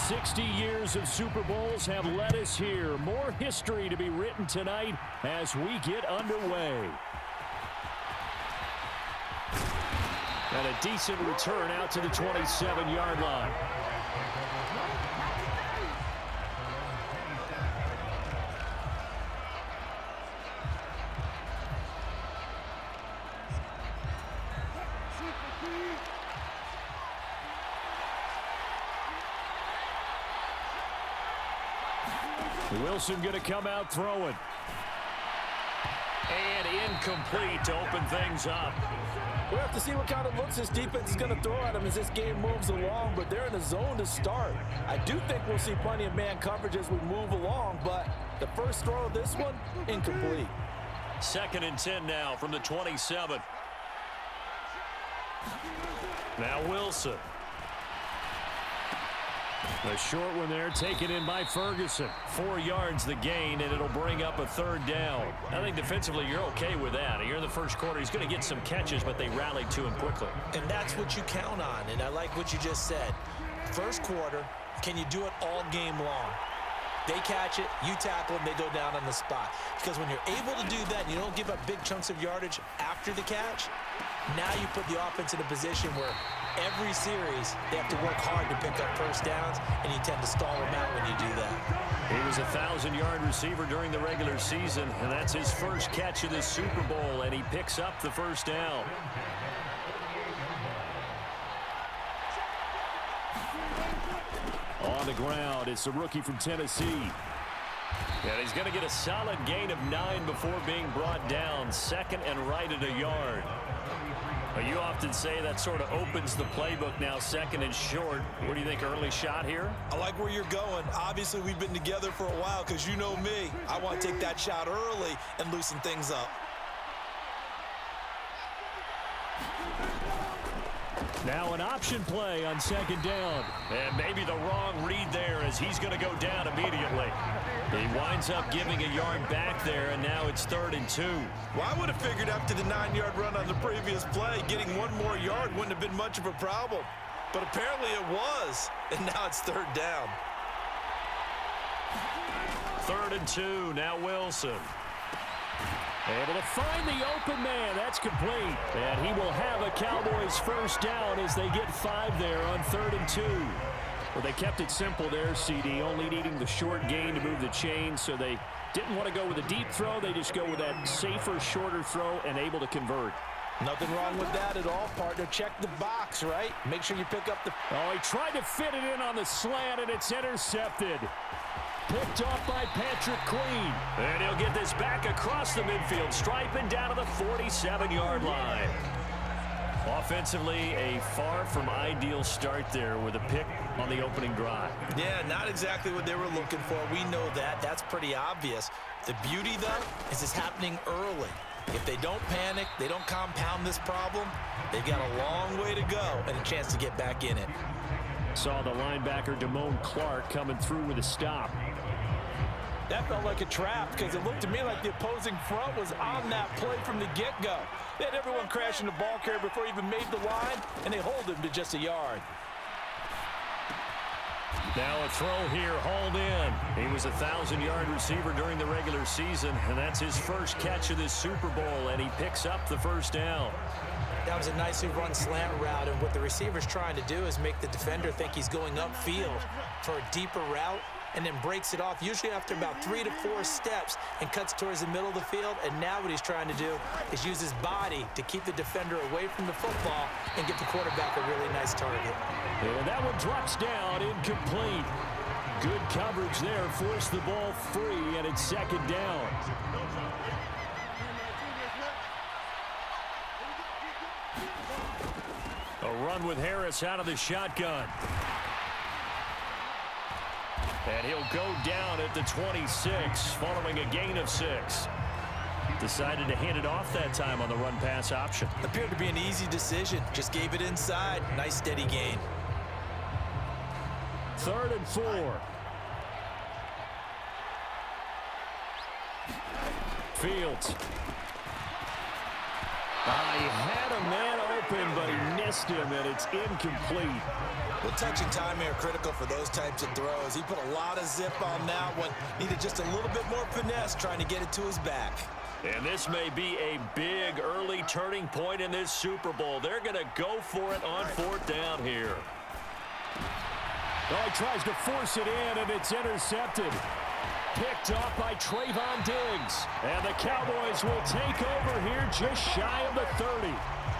60 years of Super Bowls have led us here. More history to be written tonight as we get underway. And a decent return out to the 27-yard line. Wilson going to come out throwing. And incomplete to open things up. We'll have to see what kind of looks this defense is going to throw at them as this game moves along, but they're in a zone to start. I do think we'll see plenty of man coverage as we move along, but the first throw of this one, incomplete. 2nd and 10 now from the 27. Now Wilson. The short one there taken in by Ferguson. 4 yards the gain, and it'll bring up a 3rd down. I think defensively you're okay with that. You're in the first quarter. He's going to get some catches, but they rallied to him quickly. And that's what you count on, and I like what you just said. First quarter, can you do it all game long? They catch it, you tackle them, they go down on the spot. Because when you're able to do that and you don't give up big chunks of yardage after the catch, now you put the offense in a position where every series they have to work hard to pick up first downs, and you tend to stall them out when you do that. He was a 1,000-yard receiver during the regular season, and that's his first catch of the Super Bowl, and he picks up the first down. On the ground, it's a rookie from Tennessee. And he's going to get a solid gain of 9 before being brought down. 2nd and right at a yard. You often say that sort of opens the playbook now, 2nd and short. What do you think, early shot here? I like where you're going. Obviously, we've been together for a while because you know me. I want to take that shot early and loosen things up. Now an option play on 2nd down. And maybe the wrong read there as he's going to go down immediately. He winds up giving a yard back there, and now it's 3rd and 2. Well, I would have figured after the 9-yard run on the previous play, getting 1 more yard wouldn't have been much of a problem. But apparently it was, and now it's 3rd down. 3rd and 2, now Wilson. Able to find the open man. That's complete. And he will have a Cowboys first down as they get 5 there on 3rd and 2. Well, they kept it simple there, CD, only needing the short gain to move the chain, so they didn't want to go with a deep throw. They just go with that safer, shorter throw and able to convert. Nothing wrong with that at all, partner. Check the box, right? Make sure you pick up the... Oh, he tried to fit it in on the slant, and it's intercepted. Picked off by Patrick Queen. And he'll get this back across the midfield, striping down to the 47-yard line. Offensively, a far from ideal start there with a pick on the opening drive. Yeah, not exactly what they were looking for. We know that. That's pretty obvious. The beauty, though, is it's happening early. If they don't panic, they don't compound this problem, they've got a long way to go and a chance to get back in it. Saw the linebacker, Damone Clark, coming through with a stop. That felt like a trap because it looked to me like the opposing front was on that play from the get-go. They had everyone crashing the ball carrier before he even made the line, and they hold him to just a yard. Now a throw here, hauled in. He was a 1,000-yard receiver during the regular season, and that's his first catch of this Super Bowl, and he picks up the first down. That was a nicely run slant route, and what the receiver's trying to do is make the defender think he's going upfield for a deeper route, and then breaks it off, usually after about 3 to 4 steps, and cuts towards the middle of the field. And now what he's trying to do is use his body to keep the defender away from the football and get the quarterback a really nice target. And that one drops down, incomplete. Good coverage there, forced the ball free, and it's 2nd down. A run with Harris out of the shotgun. And he'll go down at the 26 following a gain of 6. Decided to hand it off that time on the run-pass option. Appeared to be an easy decision. Just gave it inside. Nice steady gain. 3rd and 4. Fields. He had a man open, but he missed him, and it's incomplete. Well, touching time here critical for those types of throws. He put a lot of zip on that one. Needed just a little bit more finesse trying to get it to his back. And this may be a big early turning point in this Super Bowl. They're going to go for it on 4th down here. Oh, he tries to force it in, and it's intercepted. Picked off by Trayvon Diggs. And the Cowboys will take over here just shy of the 30.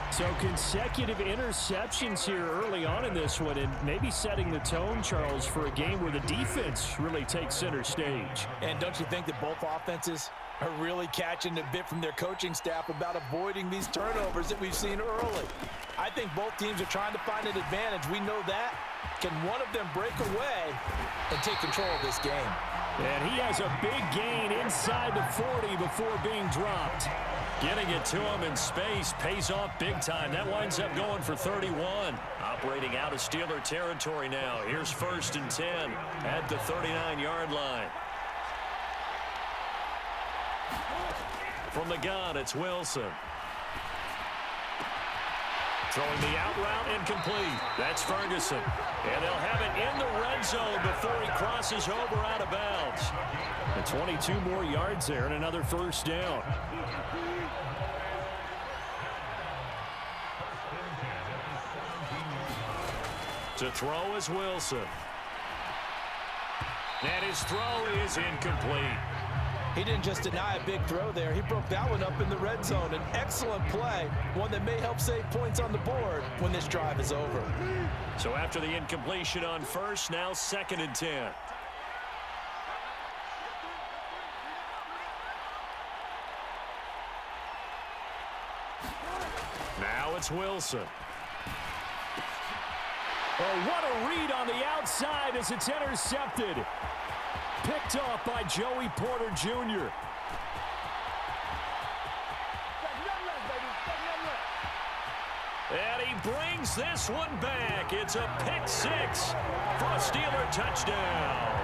So consecutive interceptions here early on in this one, and maybe setting the tone, Charles, for a game where the defense really takes center stage. And don't you think that both offenses are really catching a bit from their coaching staff about avoiding these turnovers that we've seen early? I think both teams are trying to find an advantage. We know that. Can one of them break away and take control of this game? And he has a big gain inside the 40 before being dropped. Getting it to him in space pays off big time. That winds up going for 31. Operating out of Steeler territory now. Here's 1st and 10 at the 39-yard line. From the gun, it's Wilson. Throwing the out route incomplete. That's Ferguson. And they'll have it in the red zone before he crosses over out of bounds. And 22 more yards there and another 1st down. To throw is Wilson. And his throw is incomplete. He didn't just deny a big throw there. He broke that one up in the red zone. An excellent play, one that may help save points on the board when this drive is over. So after the incompletion on 1st, now 2nd and 10. Now it's Wilson. Oh, what a read on the outside as it's intercepted. Picked off by Joey Porter Jr. And he brings this one back. It's a pick 6 for a Steeler touchdown.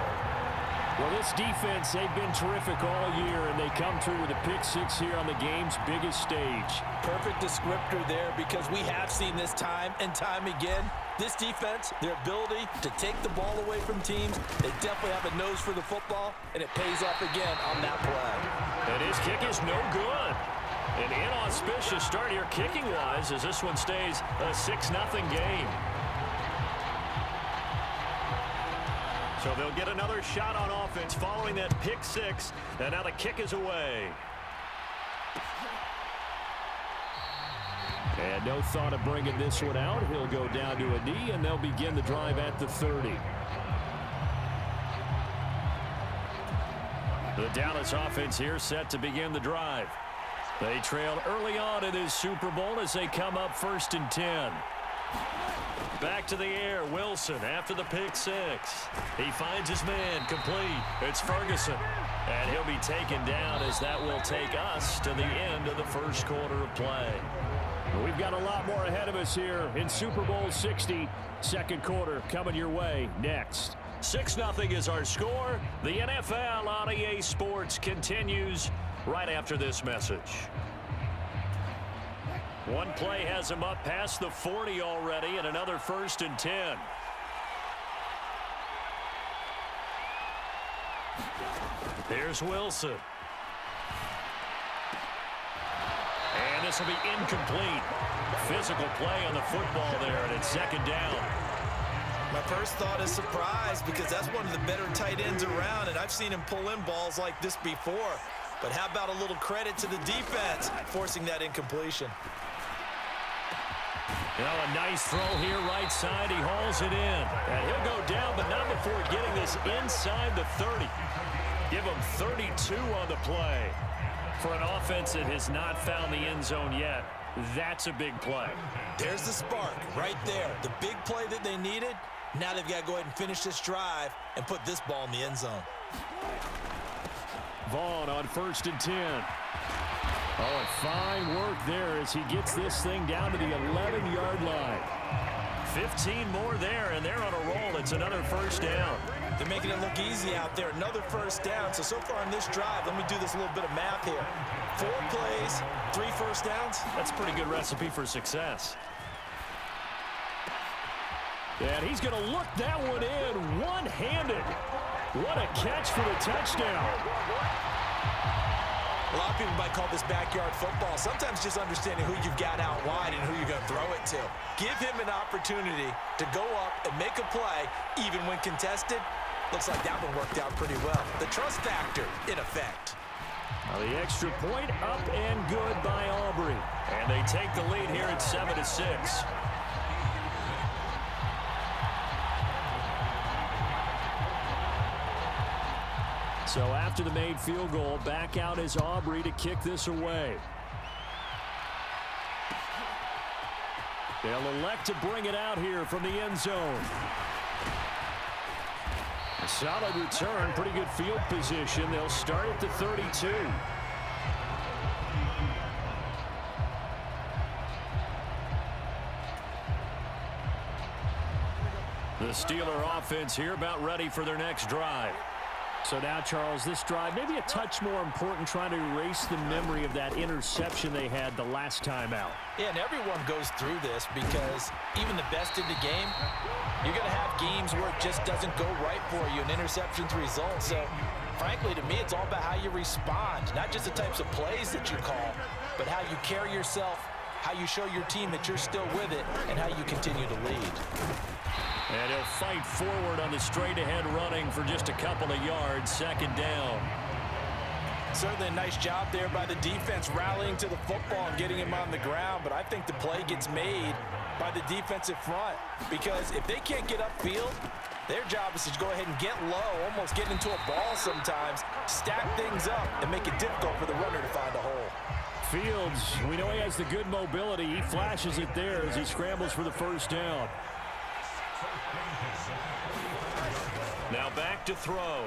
Well, this defense, they've been terrific all year, and they come through with a pick 6 here on the game's biggest stage. Perfect descriptor there, because we have seen this time and time again. This defense, their ability to take the ball away from teams, they definitely have a nose for the football, and it pays off again on that play. And his kick is no good. An inauspicious start here kicking-wise as this one stays a 6-0 game. So they'll get another shot on offense following that pick 6, and now the kick is away. And no thought of bringing this one out. He'll go down to a knee, and they'll begin the drive at the 30. The Dallas offense here set to begin the drive. They trailed early on in this Super Bowl as they come up 1st and 10. Back to the air, Wilson after the pick 6. He finds his man, complete. It's Ferguson. And he'll be taken down as that will take us to the end of the 1st quarter of play. We've got a lot more ahead of us here in Super Bowl 60. 2nd quarter coming your way next. 6-0 is our score. The NFL on EA Sports continues right after this message. One play has him up past the 40 already, and another 1st and 10. Here's Wilson. And this will be incomplete. Physical play on the football there, and it's 2nd down. My first thought is surprise, because that's one of the better tight ends around, and I've seen him pull in balls like this before. But how about a little credit to the defense forcing that incompletion? You know, a nice throw here right side. He hauls it in. And he'll go down, but not before getting this inside the 30. Give him 32 on the play. For an offense that has not found the end zone yet, that's a big play. There's the spark right there. The big play that they needed. Now they've got to go ahead and finish this drive and put this ball in the end zone. Vaughn on 1st and 10. Oh, and fine work there as he gets this thing down to the 11-yard line. 15 more there, and they're on a roll. It's another 1st down. They're making it look easy out there. Another 1st down. So far on this drive, let me do this little bit of math here. 4 plays, 3 first downs. That's a pretty good recipe for success. And he's going to look that one in one-handed. What a catch for the touchdown. A lot of people might call this backyard football. Sometimes just understanding who you've got out wide and who you're going to throw it to. Give him an opportunity to go up and make a play, even when contested. Looks like that one worked out pretty well. The trust factor in effect. Now the extra point up and good by Aubrey. And they take the lead here at 7-6. So after the made field goal, back out is Aubrey to kick this away. They'll elect to bring it out here from the end zone. A solid return, pretty good field position. They'll start at the 32. The Steeler offense here about ready for their next drive. So now, Charles, this drive maybe a touch more important, trying to erase the memory of that interception they had the last time out. Yeah, and everyone goes through this because even the best in the game, you're going to have games where it just doesn't go right for you, and interceptions result. So, frankly, to me, it's all about how you respond, not just the types of plays that you call, but how you carry yourself, how you show your team that you're still with it, and how you continue to lead. And he'll fight forward on the straight-ahead running for just a couple of yards, second down. Certainly a nice job there by the defense rallying to the football and getting him on the ground, but I think the play gets made by the defensive front because if they can't get upfield, their job is to go ahead and get low, almost get into a ball sometimes, stack things up, and make it difficult for the runner to find a hole. Fields, we know he has the good mobility. He flashes it there as he scrambles for the first down. Now back to throw.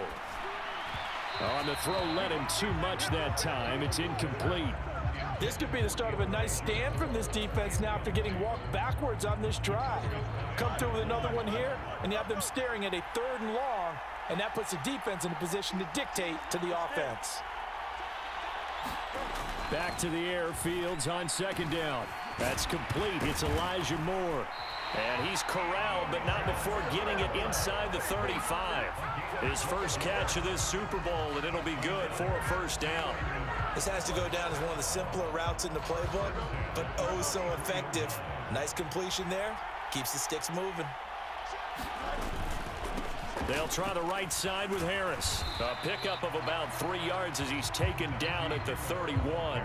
On the throw, led him too much that time. It's incomplete. This could be the start of a nice stand from this defense now after getting walked backwards on this drive. Come through with another one here, and you have them staring at a 3rd and long, and that puts the defense in a position to dictate to the offense. Back to the air, Fields on second down. That's complete. It's Elijah Moore. And he's corralled, but not before getting it inside the 35. His first catch of this Super Bowl, and it'll be good for a first down. This has to go down as one of the simpler routes in the playbook, but oh so effective. Nice completion there. Keeps the sticks moving. They'll try the right side with Harris. A pickup of about 3 yards as he's taken down at the 31.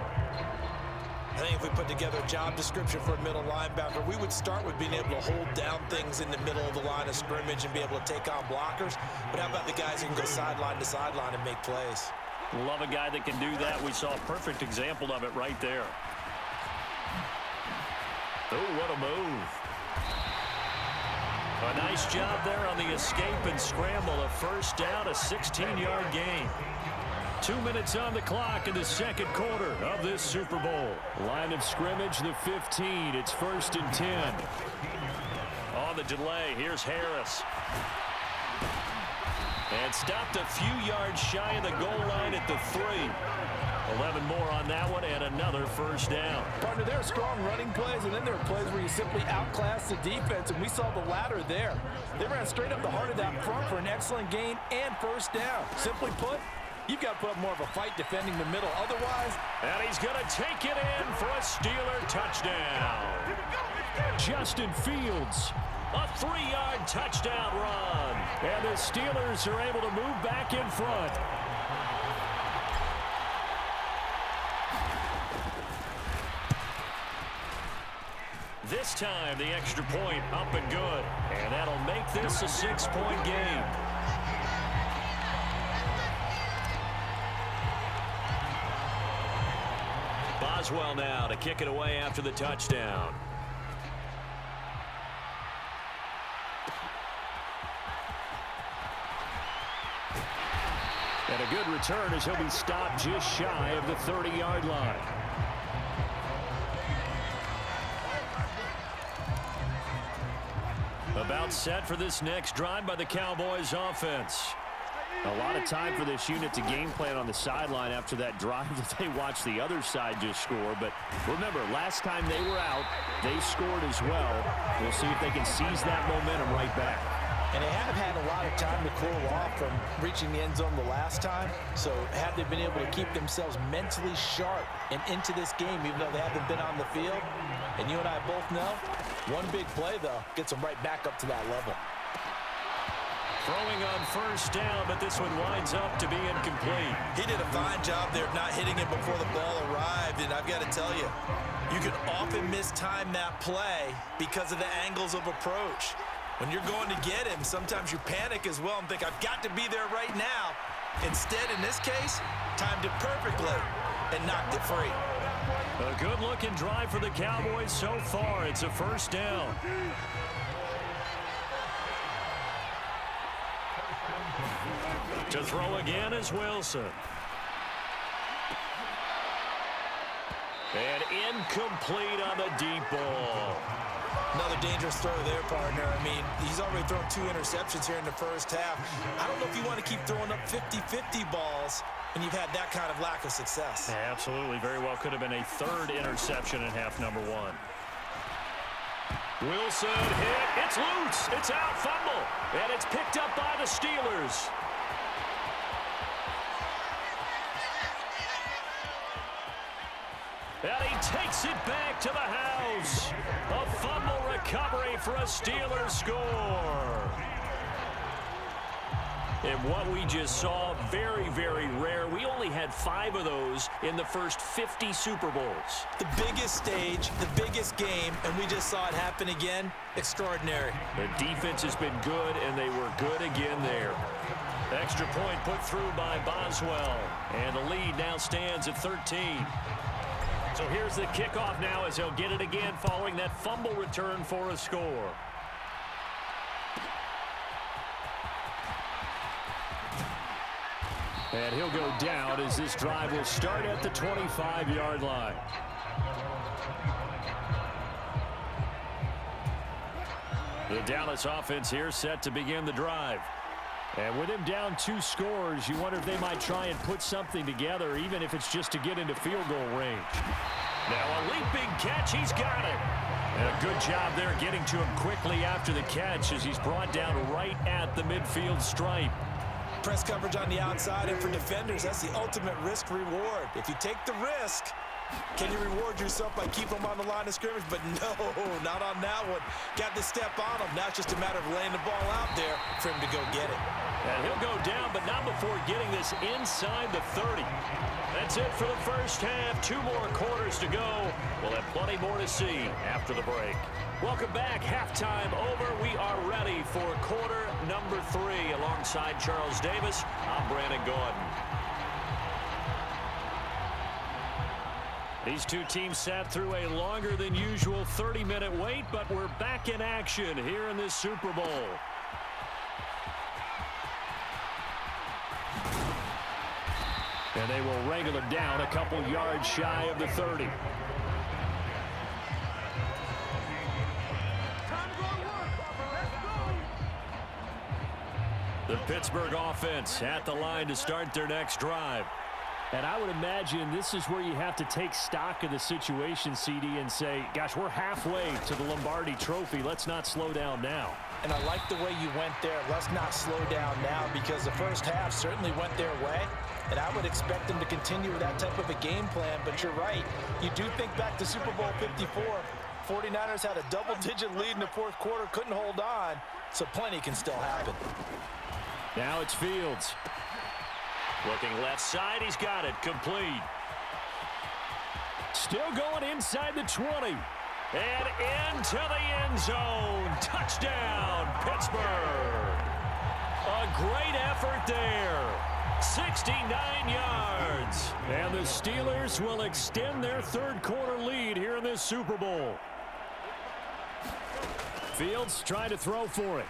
I think if we put together a job description for a middle linebacker, we would start with being able to hold down things in the middle of the line of scrimmage and be able to take on blockers. But how about the guys who can go sideline to sideline and make plays? Love a guy that can do that. We saw a perfect example of it right there. Oh, what a move. A nice job there on the escape and scramble. A first down, a 16-yard gain. 2 minutes on the clock in the second quarter of this Super Bowl. Line of scrimmage, the 15. It's 1st and 10. On the delay, here's Harris. And stopped a few yards shy of the goal line at the 3. 11 more on that one, and another first down. Partner, there are strong running plays, and then there are plays where you simply outclass the defense, and we saw the latter there. They ran straight up the heart of that front for an excellent gain and first down. Simply put, you've got to put up more of a fight defending the middle. Otherwise, and he's going to take it in for a Steeler touchdown. Justin Fields, a 3-yard touchdown run. And the Steelers are able to move back in front. This time, the extra point up and good. And that'll make this a 6-point game. Boswell now to kick it away after the touchdown. And a good return as he'll be stopped just shy of the 30-yard line. About set for this next drive by the Cowboys offense. A lot of time for this unit to game plan on the sideline after that drive that they watched the other side just score. But remember, last time they were out, they scored as well. We'll see if they can seize that momentum right back. And they have had a lot of time to cool off from reaching the end zone the last time. So have they been able to keep themselves mentally sharp and into this game, even though they haven't been on the field? And you and I both know, one big play, though, gets them right back up to that level. Throwing on first down, but this one winds up to be incomplete. He did a fine job there of not hitting it before the ball arrived, and I've got to tell you, you can often mistime that play because of the angles of approach. When you're going to get him, sometimes you panic as well and think, I've got to be there right now. Instead, in this case, timed it perfectly and knocked it free. A good-looking drive for the Cowboys so far. It's a first down. To throw again is Wilson. And incomplete on the deep ball. Another dangerous throw there, partner. I mean, he's already thrown 2 interceptions here in the first half. I don't know if you want to keep throwing up 50-50 balls when you've had that kind of lack of success. Yeah, absolutely. Very well could have been a 3rd interception in half number 1. Wilson hit. It's loose. It's out. Fumble. And it's picked up by the Steelers. And he takes it back to the house. A fumble recovery for a Steelers score. And what we just saw, very, very rare. We only had 5 of those in the first 50 Super Bowls. The biggest stage, the biggest game, and we just saw it happen again. Extraordinary. The defense has been good, and they were good again there. Extra point put through by Boswell. And the lead now stands at 13. So here's the kickoff now as he'll get it again following that fumble return for a score. And he'll go down as this drive will start at the 25-yard line. The Dallas offense here set to begin the drive. And with him down 2 scores, you wonder if they might try and put something together, even if it's just to get into field goal range. Now a leaping catch, he's got it. And a good job there getting to him quickly after the catch as he's brought down right at the midfield stripe. Press coverage on the outside, and for defenders, that's the ultimate risk-reward. If you take the risk, can you reward yourself by keeping them on the line of scrimmage? But no, not on that one. Got the step on him. Now it's just a matter of laying the ball out there for him to go get it. And he'll go down, but not before getting this inside the 30. That's it for the first half. 2 more quarters to go. We'll have plenty more to see after the break. Welcome back. Halftime over. We are ready for quarter number 3. Alongside Charles Davis, I'm Brandon Gordon. These 2 teams sat through a longer than usual 30-minute wait, but we're back in action here in this Super Bowl. And they will wrangle him down a couple yards shy of the 30. The Pittsburgh offense at the line to start their next drive. And I would imagine this is where you have to take stock of the situation, CD, and say, gosh, we're halfway to the Lombardi Trophy. Let's not slow down now. And I like the way you went there. Let's not slow down now, because the first half certainly went their way. And I would expect them to continue with that type of a game plan. But you're right. You do think back to Super Bowl 54. 49ers had a double-digit lead in the 4th quarter, couldn't hold on. So plenty can still happen. Now it's Fields. Looking left side, he's got it, complete. Still going inside the 20. And into the end zone. Touchdown, Pittsburgh. A great effort there. 69 yards. And the Steelers will extend their 3rd quarter lead here in this Super Bowl. Fields trying to throw for it.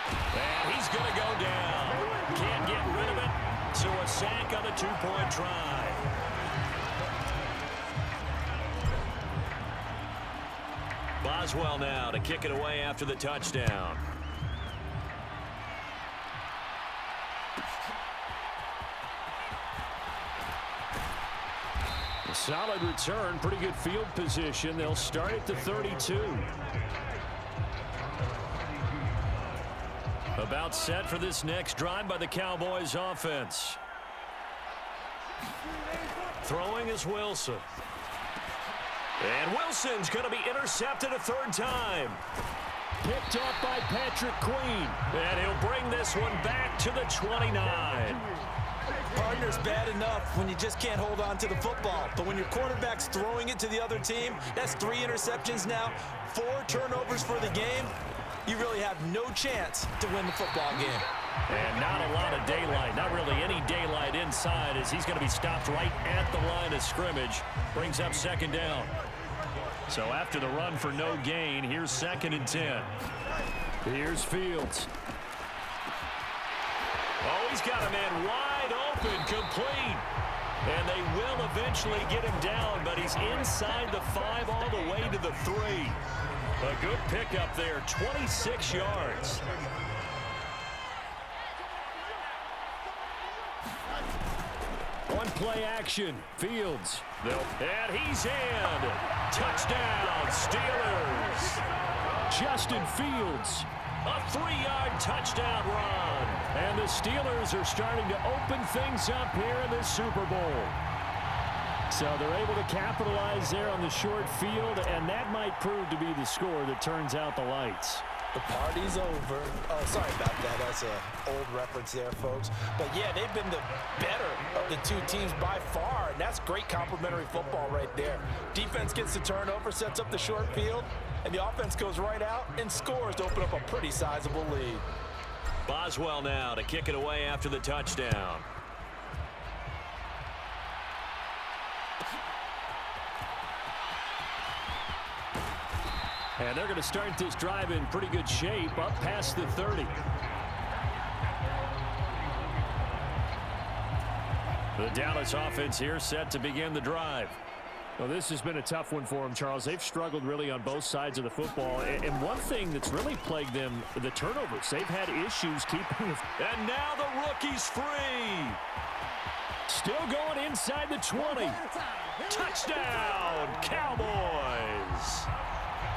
And he's going to go down. Can't get rid of it. So a sack on the 2-point try. Boswell now to kick it away after the touchdown. Solid return, pretty good field position. They'll start at the 32. About set for this next drive by the Cowboys offense. Throwing is Wilson. And Wilson's going to be intercepted a third time. Picked off by Patrick Queen. And he'll bring this one back to the 29. Partner's bad enough when you just can't hold on to the football. But when your quarterback's throwing it to the other team, that's 3 interceptions now, 4 turnovers for the game. You really have no chance to win the football game. And not a lot of daylight, not really any daylight inside, as he's going to be stopped right at the line of scrimmage. Brings up second down. So after the run for no gain, here's 2nd and 10. Here's Fields. Oh, he's got a man wide open, complete. And they will eventually get him down, but he's inside the 5 all the way to the 3. A good pickup there, 26 yards. On play action, Fields. And he's in. Touchdown, Steelers. Justin Fields. A 3-yard touchdown run. And the Steelers are starting to open things up here in the Super Bowl. So they're able to capitalize there on the short field, and that might prove to be the score that turns out the lights. The party's over. Oh, sorry about that. That's an old reference there, folks. But, yeah, they've been the better of the 2 teams by far, and that's great complimentary football right there. Defense gets the turnover, sets up the short field, and the offense goes right out and scores to open up a pretty sizable lead. Boswell now to kick it away after the touchdown. And they're going to start this drive in pretty good shape, up past the 30. The Dallas offense here set to begin the drive. Well, this has been a tough one for them, Charles. They've struggled really on both sides of the football. And one thing that's really plagued them, the turnovers. They've had issues keeping it. And now the rookie's free. Still going inside the 20. Touchdown, Cowboys.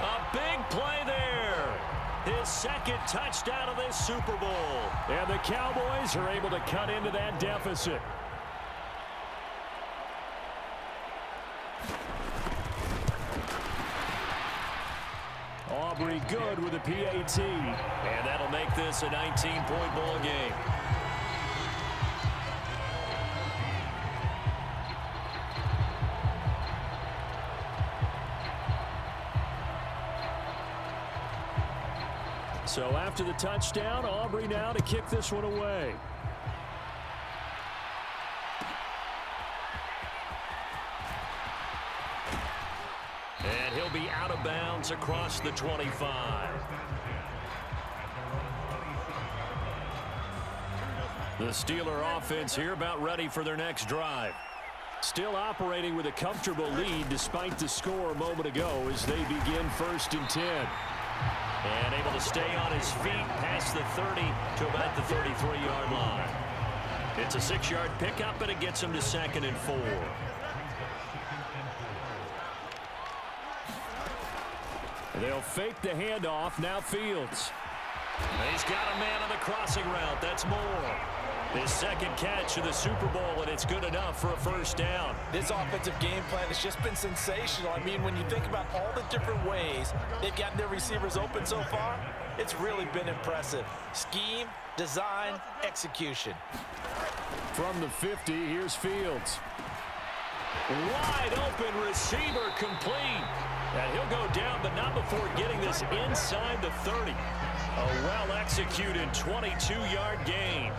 A big play there. His 2nd touchdown of this Super Bowl. And the Cowboys are able to cut into that deficit. Aubrey good with a PAT. And that'll make this a 19-point ball game. So after the touchdown, Aubrey now to kick this one away. And he'll be out of bounds across the 25. The Steeler offense here about ready for their next drive. Still operating with a comfortable lead despite the score a moment ago as they begin 1st and 10. And able to stay on his feet past the 30 to about the 33-yard line. It's a 6-yard pickup, and it gets him to 2nd and 4. They'll fake the handoff. Now Fields. And he's got a man on the crossing route. That's Moore. His 2nd catch of the Super Bowl, and it's good enough for a 1st down. This offensive game plan has just been sensational. I mean, when you think about all the different ways they've gotten their receivers open so far, it's really been impressive. Scheme, design, execution. From the 50, here's Fields. Wide open receiver complete. And he'll go down, but not before getting this inside the 30. A well-executed 22-yard gain.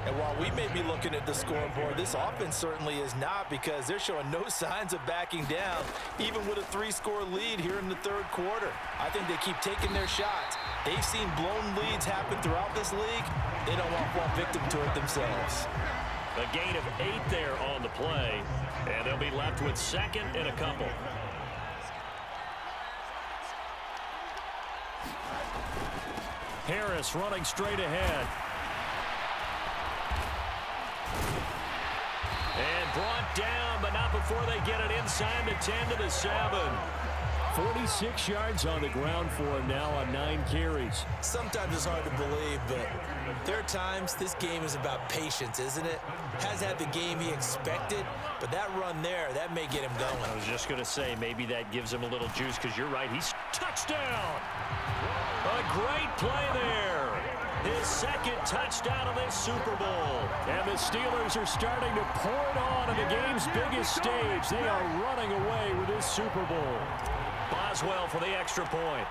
And while we may be looking at the scoreboard, this offense certainly is not, because they're showing no signs of backing down, even with a 3-score lead here in the 3rd quarter. I think they keep taking their shots. They've seen blown leads happen throughout this league. They don't want to fall victim to it themselves. A gain of 8 there on the play, and they'll be left with 2nd and a couple. Harris running straight ahead. And brought down, but not before they get it inside the 10 to the 7. 46 yards on the ground for him now on 9 carries. Sometimes it's hard to believe, but there are times this game is about patience, isn't it? Has had the game he expected, but that run there, that may get him going. I was just going to say, maybe that gives him a little juice, because you're right, he's touchdown. A great play there. His second touchdown of this Super Bowl. And the Steelers are starting to pour it on the game's biggest stage. They are running away with this Super Bowl. Boswell for the extra point.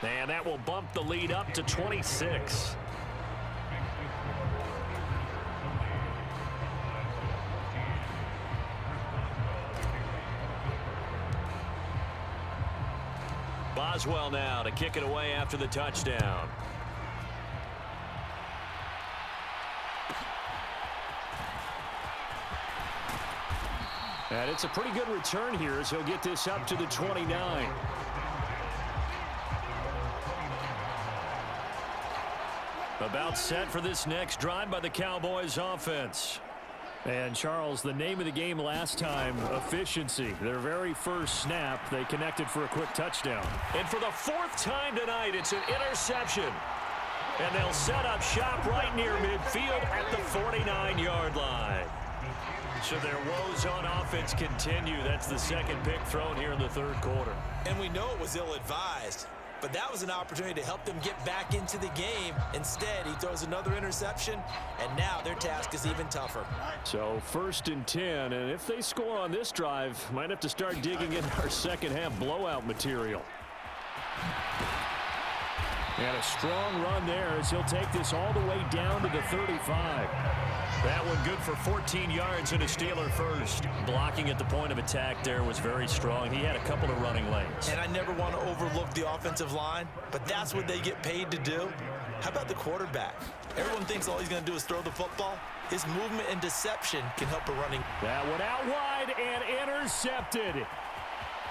And that will bump the lead up to 26. Boswell now to kick it away after the touchdown. And it's a pretty good return here as he'll get this up to the 29. About set for this next drive by the Cowboys offense. And, Charles, the name of the game last time, efficiency. Their very first snap, they connected for a quick touchdown. And for the 4th time tonight, it's an interception. And they'll set up shop right near midfield at the 49-yard line. So their woes on offense continue. That's the second pick thrown here in the 3rd quarter. And we know it was ill-advised, but that was an opportunity to help them get back into the game. Instead, he throws another interception, and now their task is even tougher. So 1st and 10, and if they score on this drive, might have to start digging in our second-half blowout material. And a strong run there as he'll take this all the way down to the 35. That one good for 14 yards and a Steeler first. Blocking at the point of attack there was very strong. He had a couple of running lanes. And I never want to overlook the offensive line, but that's what they get paid to do. How about the quarterback? Everyone thinks all he's going to do is throw the football. His movement and deception can help a running. That one out wide and intercepted.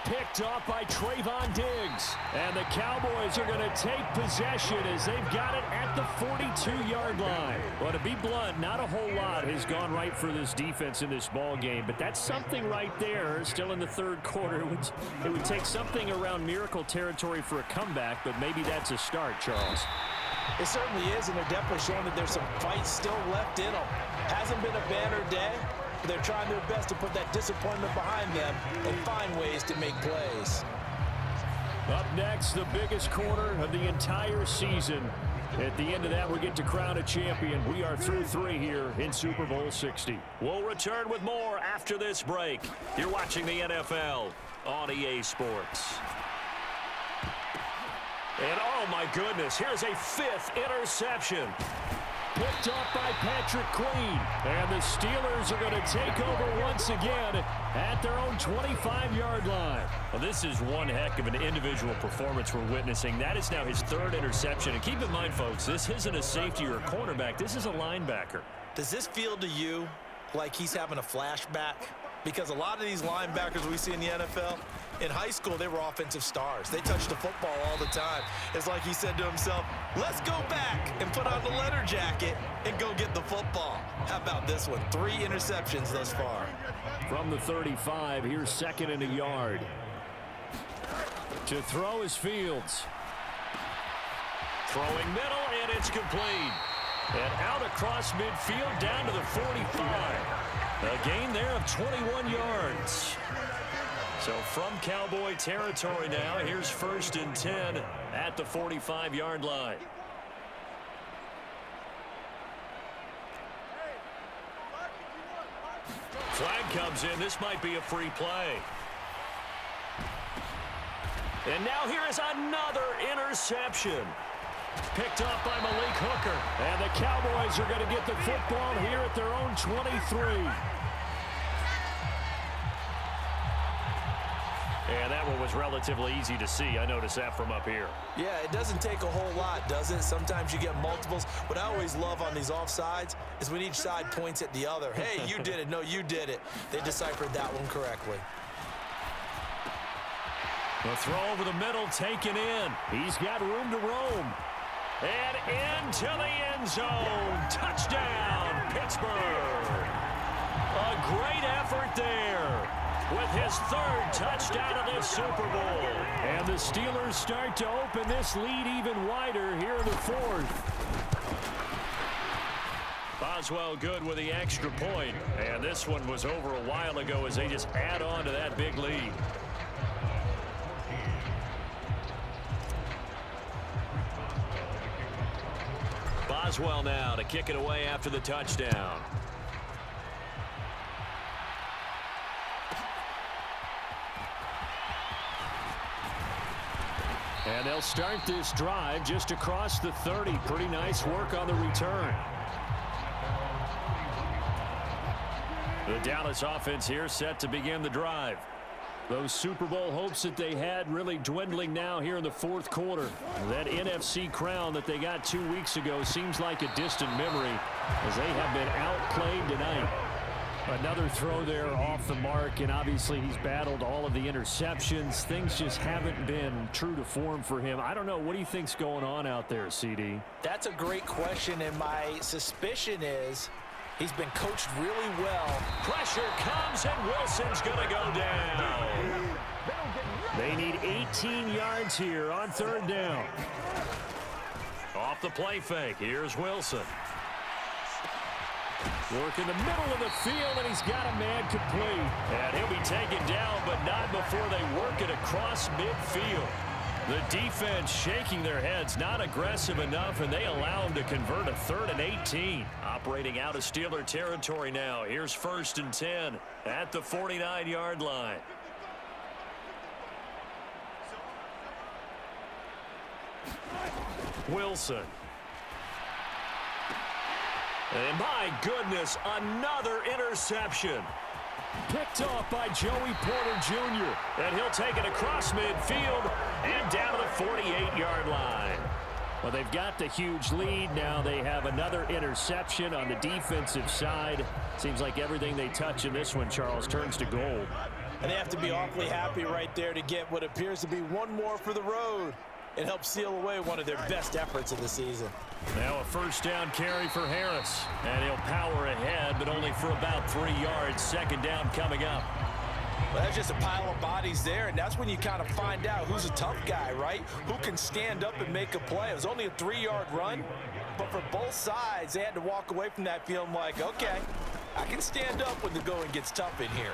Picked off by Trayvon Diggs. And the Cowboys are going to take possession as they've got it at the 42-yard line. Well, to be blunt, not a whole lot has gone right for this defense in this ball game, but that's something right there. Still in the 3rd quarter. It would take something around miracle territory for a comeback, but maybe that's a start, Charles. It certainly is, and they're definitely showing that there's some fight still left in them. Hasn't been a banner day. They're trying their best to put that disappointment behind them and find ways to make plays. Up next, the biggest quarter of the entire season. At the end of that, we get to crown a champion. We are through 3 here in Super Bowl 60. We'll return with more after this break. You're watching the NFL on EA Sports. And oh my goodness, here's a 5th interception. Picked up by Patrick Queen. And the Steelers are going to take over once again at their own 25-yard line. Well, this is one heck of an individual performance we're witnessing. That is now his 3rd interception. And keep in mind, folks, this isn't a safety or a cornerback. This is a linebacker. Does this feel to you like he's having a flashback? Because a lot of these linebackers we see in the NFL, in high school, they were offensive stars. They touched the football all the time. It's like he said to himself, let's go back and put on the leather jacket and go get the football. How about this one? 3 interceptions thus far. From the 35, here's 2nd and a yard. To throw is Fields. Throwing middle, and it's complete. And out across midfield down to the 45. A gain there of 21 yards. So from Cowboy territory now, here's 1st and 10 at the 45-yard line. Flag comes in. This might be a free play. And now here is another interception. Picked up by Malik Hooker. And the Cowboys are going to get the football here at their own 23. And that one was relatively easy to see. I noticed that from up here. Yeah, it doesn't take a whole lot, does it? Sometimes you get multiples. What I always love on these offsides is when each side points at the other. Hey, you did it. No, you did it. They deciphered that one correctly. The throw over the middle taken in. He's got room to roam. And into the end zone. Touchdown, Pittsburgh. A great effort there with his third touchdown of the Super Bowl. And the Steelers start to open this lead even wider here in the fourth. Boswell good with the extra point. And this one was over a while ago as they just add on to that big lead. Boswell now to kick it away after the touchdown. And they'll start this drive just across the 30. Pretty nice work on the return. The Dallas offense here set to begin the drive. Those Super Bowl hopes that they had really dwindling now here in the fourth quarter. That NFC crown that they got 2 weeks ago seems like a distant memory as they have been outplayed tonight. Another throw there off the mark, and obviously he's battled all of the interceptions. Things just haven't been true to form for him. I don't know. What do you think's going on out there, CD? That's a great question, and my suspicion is he's been coached really well. Pressure comes, and Wilson's going to go down. They need 18 yards here on third down. Off the play fake, here's Wilson. Work in the middle of the field, and he's got a man complete. And he'll be taken down, but not before they work it across midfield. The defense shaking their heads, not aggressive enough, and they allow him to convert a 3rd and 18. Operating out of Steeler territory now. Here's 1st and 10 at the 49-yard line. Wilson. And my goodness, another interception. Picked off by Joey Porter Jr. And he'll take it across midfield and down to the 48-yard line. Well, they've got the huge lead. Now they have another interception on the defensive side. Seems like everything they touch in this one, Charles, turns to gold. And they have to be awfully happy right there to get what appears to be one more for the road and help seal away one of their best efforts of the season. Now a 1st down carry for Harris. And he'll power ahead, but only for about 3 yards. 2nd down coming up. Well, that's just a pile of bodies there, and that's when you kind of find out who's a tough guy, right? Who can stand up and make a play. It was only a 3-yard run, but for both sides, they had to walk away from that feeling like, okay, I can stand up when the going gets tough in here.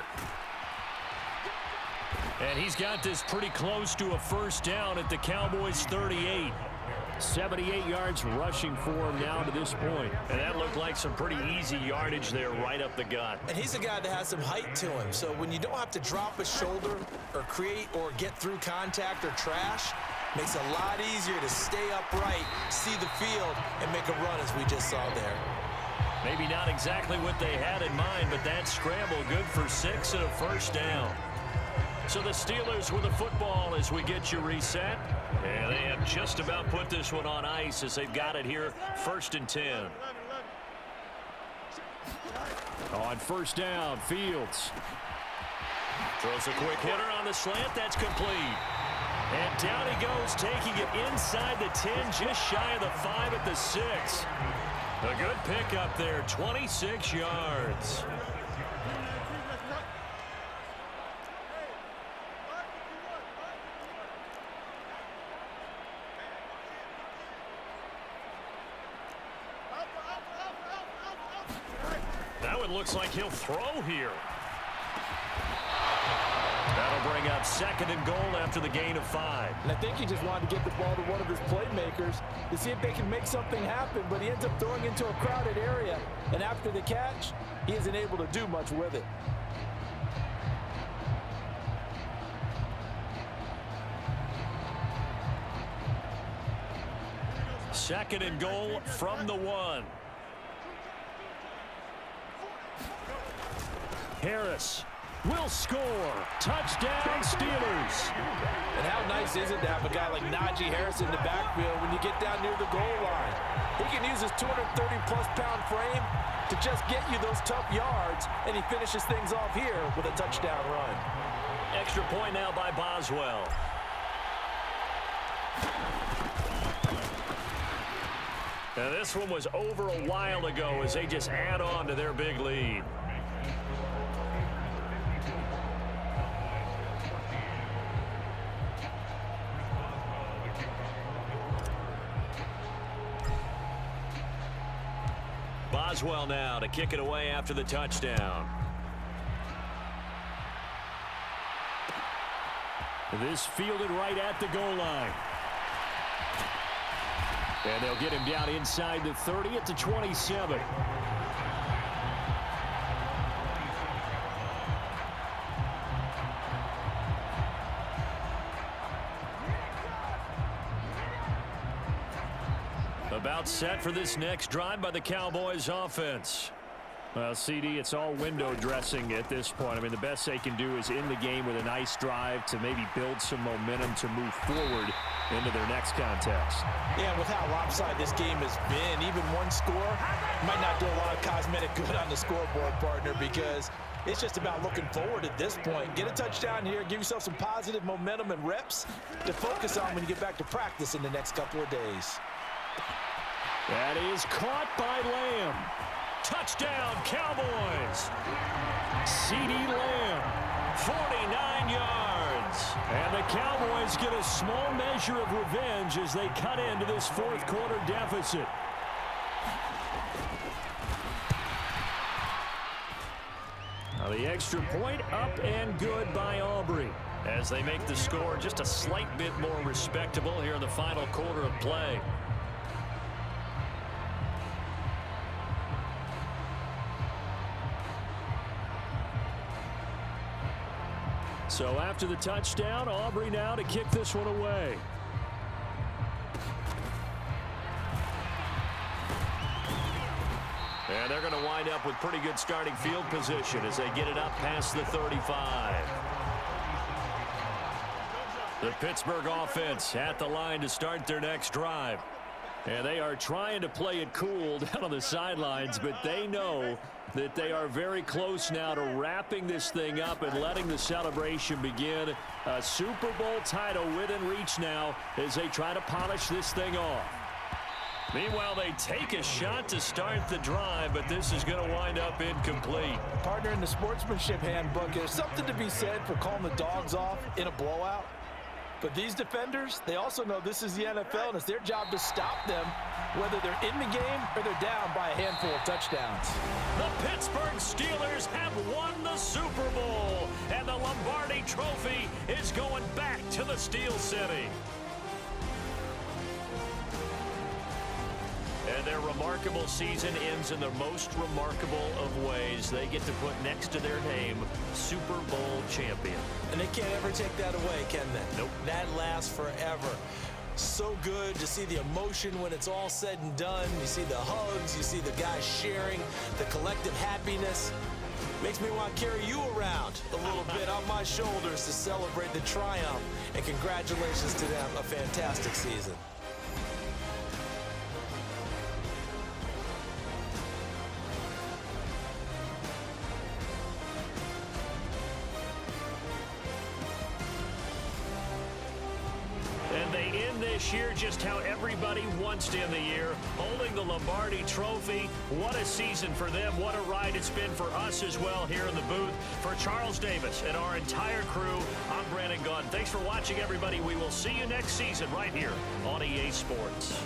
And he's got this pretty close to a 1st down at the Cowboys' 38. 78 yards rushing for him now to this point. And that looked like some pretty easy yardage there right up the gut. And he's a guy that has some height to him. So when you don't have to drop a shoulder or create or get through contact or trash, makes it a lot easier to stay upright, see the field, and make a run as we just saw there. Maybe not exactly what they had in mind, but that scramble good for 6 and a 1st down. So the Steelers with the football as we get you reset. And they have just about put this one on ice as they've got it here. 1st and 10. On 1st down, Fields. Throws a quick hitter on the slant. That's complete. And down he goes, taking it inside the 10, just shy of the 5 at the 6. A good pickup there, 26 yards. Looks like he'll throw here. That'll bring up 2nd and goal after the gain of 5. And I think he just wanted to get the ball to one of his playmakers to see if they can make something happen, but he ends up throwing into a crowded area, and after the catch, he isn't able to do much with it. Second and goal from the 1. Harris will score. Touchdown, Steelers. And how nice is it to have a guy like Najee Harris in the backfield when you get down near the goal line? He can use his 230-plus pound frame to just get you those tough yards, and he finishes things off here with a touchdown run. Extra point now by Boswell. Now, this one was over a while ago as they just add on to their big lead. Boswell now to kick it away after the touchdown. This fielded right at the goal line. And they'll get him down inside the 30 at the 27. About set for this next drive by the Cowboys offense. Well, CD, it's all window dressing at this point. I mean, the best they can do is in the game with a nice drive to maybe build some momentum to move forward into their next contest. Yeah, with how lopsided this game has been, even one score might not do a lot of cosmetic good on the scoreboard, partner, because it's just about looking forward at this point. Get a touchdown here, give yourself some positive momentum and reps to focus on when you get back to practice in the next couple of days. That is caught by Lamb. Touchdown, Cowboys. C.D. Lamb, 49 yards. And the Cowboys get a small measure of revenge as they cut into this fourth quarter deficit. Now the extra point up and good by Aubrey as they make the score just a slight bit more respectable here in the final quarter of play. So after the touchdown, Aubrey now to kick this one away. And they're going to wind up with pretty good starting field position as they get it up past the 35. The Pittsburgh offense at the line to start their next drive. And they are trying to play it cool down on the sidelines, but they know that they are very close now to wrapping this thing up and letting the celebration begin. A Super Bowl title within reach now as they try to polish this thing off. Meanwhile, they take a shot to start the drive, but this is going to wind up incomplete. Partner, in the sportsmanship handbook, there's something to be said for calling the dogs off in a blowout. But these defenders, they also know this is the NFL, and it's their job to stop them, whether they're in the game or they're down by a handful of touchdowns. The Pittsburgh Steelers have won the Super Bowl, and the Lombardi Trophy is going back to the Steel City. And their remarkable season ends in the most remarkable of ways. They get to put next to their name, Super Bowl champion. And they can't ever take that away, can they? Nope. That lasts forever. So good to see the emotion when it's all said and done. You see the hugs, you see the guys sharing, the collective happiness. Makes me want to carry you around a little bit on my shoulders to celebrate the triumph. And congratulations to them, a fantastic season. This year, just how everybody wants to end the year, holding the Lombardi Trophy. What a season for them. What a ride it's been for us as well here in the booth. For Charles Davis and our entire crew, I'm Brandon Gunn. Thanks for watching, everybody. We will see you next season right here on EA Sports.